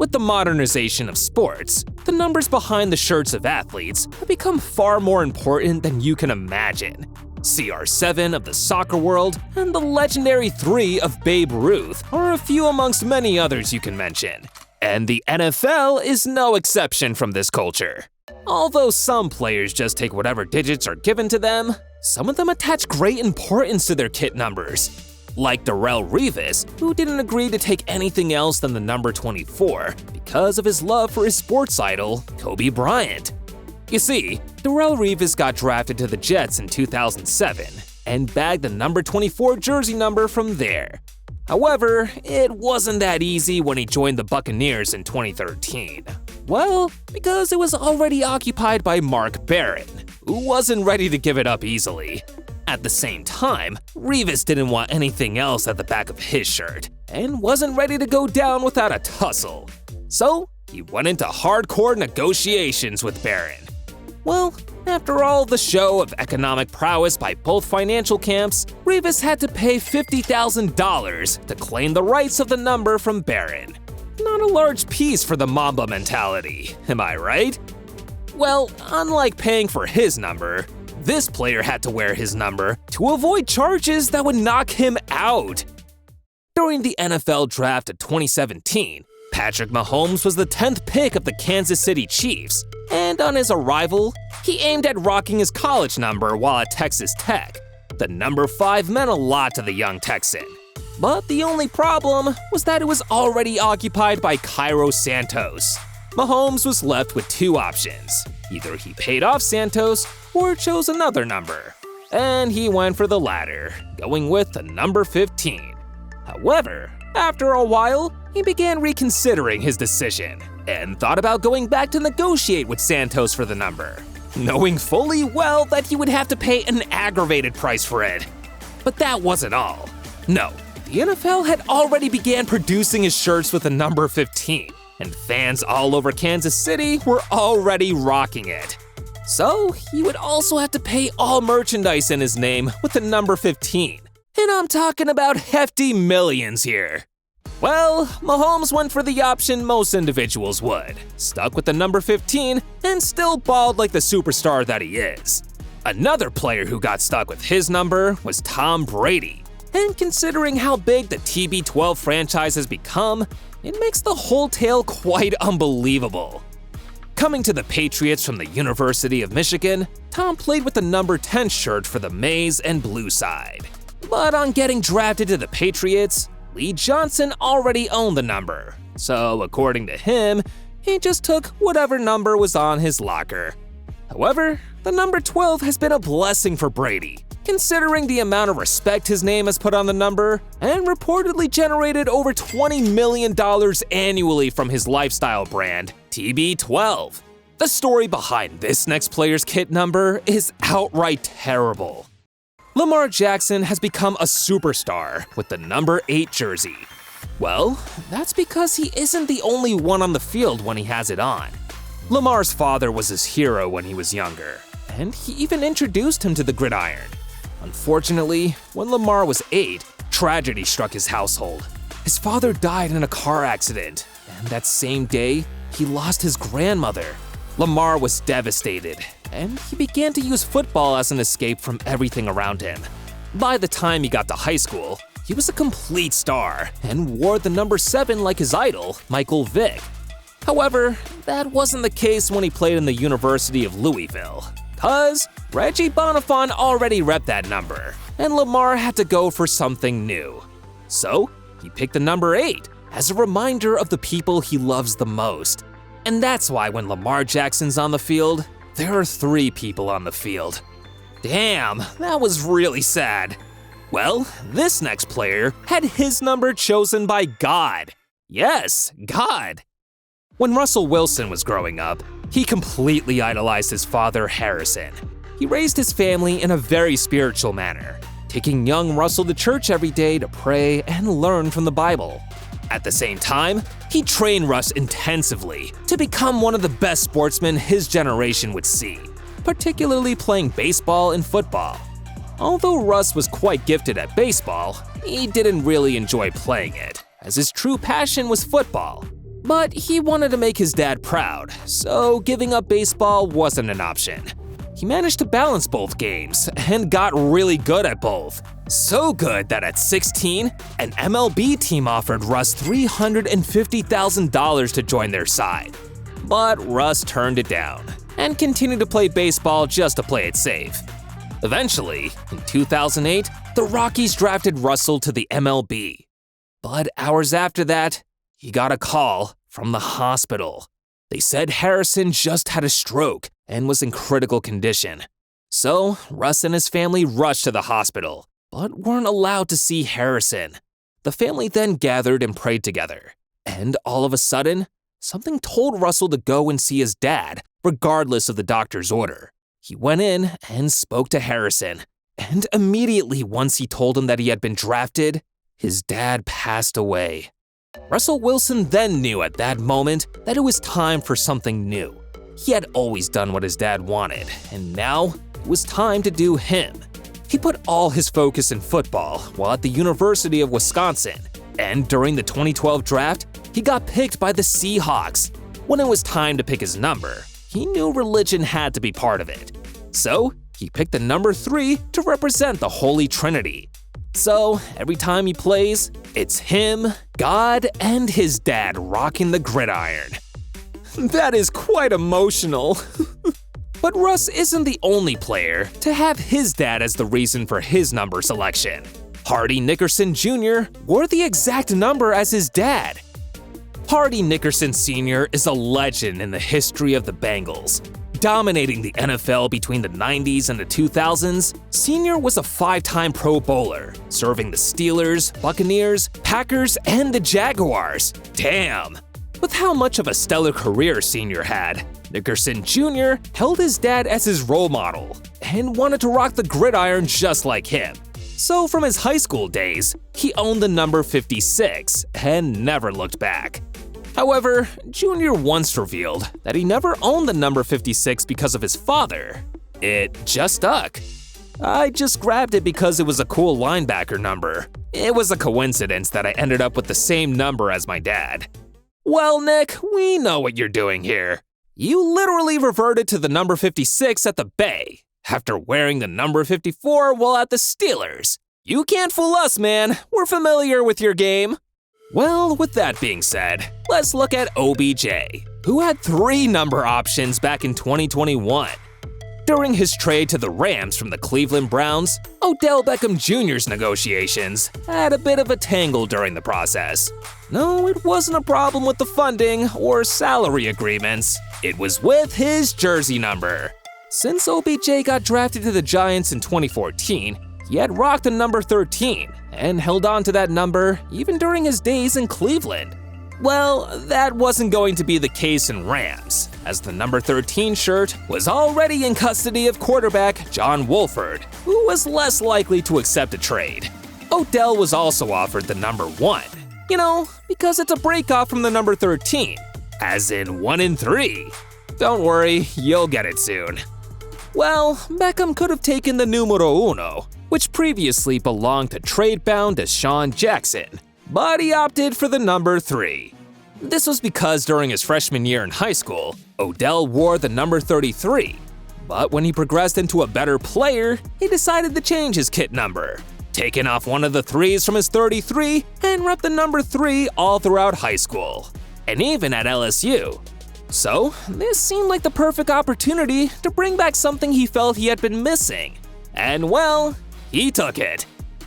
With the modernization of sports, the numbers behind the shirts of athletes have become far more important than you can imagine. CR7 of the soccer world and the legendary 3 of Babe Ruth are a few amongst many others you can mention. And the NFL is no exception from this culture. Although some players just take whatever digits are given to them, some of them attach great importance to their kit numbers. Like Darrell Rivas, who didn't agree to take anything else than the number 24 because of his love for his sports idol, Kobe Bryant. You see, Darrell Rivas got drafted to the Jets in 2007 and bagged the number 24 jersey number from there. However, it wasn't that easy when he joined the Buccaneers in 2013. Well, because it was already occupied by Mark Barron, who wasn't ready to give it up easily. At the same time, Rivas didn't want anything else at the back of his shirt and wasn't ready to go down without a tussle. So, he went into hardcore negotiations with Barron. Well, after all the show of economic prowess by both financial camps, Rivas had to pay $50,000 to claim the rights of the number from Barron. Not a large piece for the Mamba mentality, am I right? Well, unlike paying for his number, this player had to wear his number to avoid charges that would knock him out. During the NFL draft of 2017, Patrick Mahomes was the 10th pick of the Kansas City Chiefs, and on his arrival, he aimed at rocking his college number while at Texas Tech. The number 5 meant a lot to the young Texan. But the only problem was that it was already occupied by Cairo Santos. Mahomes was left with 2 options. Either he paid off Santos or chose another number. And he went for the latter, going with the number 15. However, after a while, he began reconsidering his decision and thought about going back to negotiate with Santos for the number, knowing fully well that he would have to pay an aggravated price for it. But that wasn't all. No, the NFL had already began producing his shirts with the number 15, and fans all over Kansas City were already rocking it. So he would also have to pay all merchandise in his name with the number 15. And I'm talking about hefty millions here. Well, Mahomes went for the option most individuals would, stuck with the number 15 and still balled like the superstar that he is. Another player who got stuck with his number was Tom Brady. And considering how big the TB12 franchise has become, it makes the whole tale quite unbelievable. Coming to the Patriots from the University of Michigan, Tom played with the number 10 shirt for the maize and blue side. But on getting drafted to the Patriots, Lee Johnson already owned the number, so according to him, he just took whatever number was on his locker. However, the number 12 has been a blessing for Brady, considering the amount of respect his name has put on the number, and reportedly generated over $20 million annually from his lifestyle brand, TB12. The story behind this next player's kit number is outright terrible. Lamar Jackson has become a superstar with the number 8 jersey. Well, that's because he isn't the only one on the field when he has it on. Lamar's father was his hero when he was younger, and he even introduced him to the gridiron. Unfortunately, when Lamar was 8, tragedy struck his household. His father died in a car accident, and that same day, he lost his grandmother. Lamar was devastated, and he began to use football as an escape from everything around him. By the time he got to high school, he was a complete star and wore the number 7 like his idol, Michael Vick. However, that wasn't the case when he played in the University of Louisville, cause Reggie Bonifant already repped that number, and Lamar had to go for something new. So, he picked the number 8 as a reminder of the people he loves the most. And that's why when Lamar Jackson's on the field, there are 3 people on the field. Damn, that was really sad. Well, this next player had his number chosen by God. Yes, God. When Russell Wilson was growing up, he completely idolized his father, Harrison. He raised his family in a very spiritual manner, taking young Russell to church every day to pray and learn from the Bible. At the same time, he trained Russ intensively to become one of the best sportsmen his generation would see, particularly playing baseball and football. Although Russ was quite gifted at baseball, he didn't really enjoy playing it, as his true passion was football. But he wanted to make his dad proud, so giving up baseball wasn't an option. He managed to balance both games and got really good at both. So good that at 16, an MLB team offered Russ $350,000 to join their side. But Russ turned it down and continued to play baseball just to play it safe. Eventually, in 2008, the Rockies drafted Russell to the MLB. But hours after that, he got a call from the hospital. They said Harrison just had a stroke and was in critical condition. So, Russ and his family rushed to the hospital, but weren't allowed to see Harrison. The family then gathered and prayed together. And all of a sudden, something told Russell to go and see his dad, regardless of the doctor's order. He went in and spoke to Harrison. And immediately once he told him that he had been drafted, his dad passed away. Russell Wilson then knew at that moment that it was time for something new. He had always done what his dad wanted, and now it was time to do him. He put all his focus in football while at the University of Wisconsin, and during the 2012 draft, he got picked by the Seahawks. When it was time to pick his number, he knew religion had to be part of it. So, he picked the number 3 to represent the Holy Trinity. So, every time he plays, it's him, God, and his dad rocking the gridiron. That is quite emotional. But Russ isn't the only player to have his dad as the reason for his number selection. Hardy Nickerson Jr. wore the exact number as his dad. Hardy Nickerson Sr. is a legend in the history of the Bengals. Dominating the NFL between the 90s and the 2000s, Sr. was a 5-time Pro Bowler, serving the Steelers, Buccaneers, Packers, and the Jaguars. Damn! With how much of a stellar career Sr. had, Nickerson Jr. held his dad as his role model and wanted to rock the gridiron just like him. So from his high school days, he owned the number 56 and never looked back. However, Jr. once revealed that he never owned the number 56 because of his father. It just stuck. I just grabbed it because it was a cool linebacker number. It was a coincidence that I ended up with the same number as my dad. Well, Nick, we know what you're doing here. You literally reverted to the number 56 at the Bay, after wearing the number 54 while at the Steelers. You can't fool us, man. We're familiar with your game. Well, with that being said, let's look at OBJ, who had 3 number options back in 2021. During his trade to the Rams from the Cleveland Browns, Odell Beckham Jr.'s negotiations had a bit of a tangle during the process. No, it wasn't a problem with the funding or salary agreements. It was with his jersey number. Since OBJ got drafted to the Giants in 2014, he had rocked the number 13 and held on to that number even during his days in Cleveland. Well, that wasn't going to be the case in Rams, as the number 13 shirt was already in custody of quarterback John Wolford, who was less likely to accept a trade. Odell was also offered the number 1, because it's a breakoff from the number 13, as in 1 in 3. Don't worry, you'll get it soon. Well, Beckham could have taken the numero 1, which previously belonged to trade-bound Deshaun Jackson, but he opted for the number 3. This was because during his freshman year in high school, Odell wore the number 33. But when he progressed into a better player, he decided to change his kit number, taking off one of the 3s from his 33 and rep the number 3 all throughout high school, and even at LSU. So, this seemed like the perfect opportunity to bring back something he felt he had been missing. And well, he took it.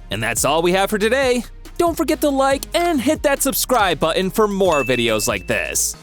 And that's all we have for today. Don't forget to like and hit that subscribe button for more videos like this.